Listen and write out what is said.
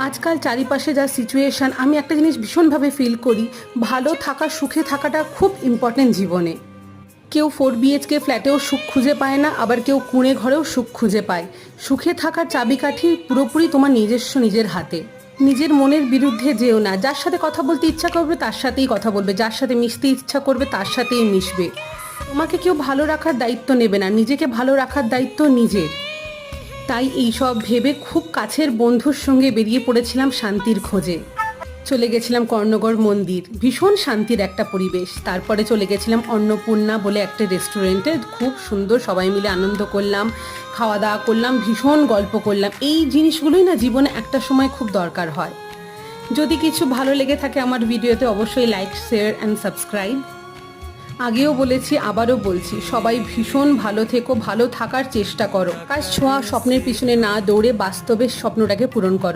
আজকাল চারিপাশে যা সিচুয়েশান, আমি একটা জিনিস ভীষণভাবে ফিল করি, ভালো থাকা, সুখে থাকাটা খুব ইম্পর্টেন্ট জীবনে। কেউ 4 BHK ফ্ল্যাটেও সুখ খুঁজে পায় না, আবার কেউ কুঁড়ে ঘরেও সুখ খুঁজে পায়। সুখে থাকার চাবিকাঠি পুরোপুরি তোমার নিজস্ব, নিজের হাতে। নিজের মনের বিরুদ্ধে যেও না। যার সাথে কথা বলতে ইচ্ছা করবে তার সাথেই কথা বলবে, যার সাথে মিশতে ইচ্ছা করবে তার সাথেই মিশবে। তোমাকে কেউ ভালো রাখার দায়িত্ব নেবে না, নিজেকে ভালো রাখার দায়িত্ব নিজের। তাই এইসব ভেবে খুব কাছের বন্ধুর সঙ্গে বেরিয়ে পড়েছিলাম শান্তির খোঁজে। চলে গেছিলাম কর্ণগড় মন্দির, ভীষণ শান্তির একটা পরিবেশ। তারপরে চলে গেছিলাম অন্নপূর্ণা বলে একটা রেস্টুরেন্টে, খুব সুন্দর, সবাই মিলে আনন্দ করলাম, খাওয়া দাওয়া করলাম, ভীষণ গল্প করলাম। এই জিনিসগুলোই না জীবনে একটা সময় খুব দরকার হয়। যদি কিছু ভালো লেগে থাকে আমার ভিডিওতে, অবশ্যই লাইক, শেয়ার অ্যান্ড সাবস্ক্রাইব। আগেও বলেছি, আবারও বলছি, সবাই ভীষণ ভালো থেকো, ভালো থাকার চেষ্টা করো। আকাশ ছোঁয়া স্বপ্নের পিছনে না দৌড়ে বাস্তবের স্বপ্নটাকে পূরণ করো।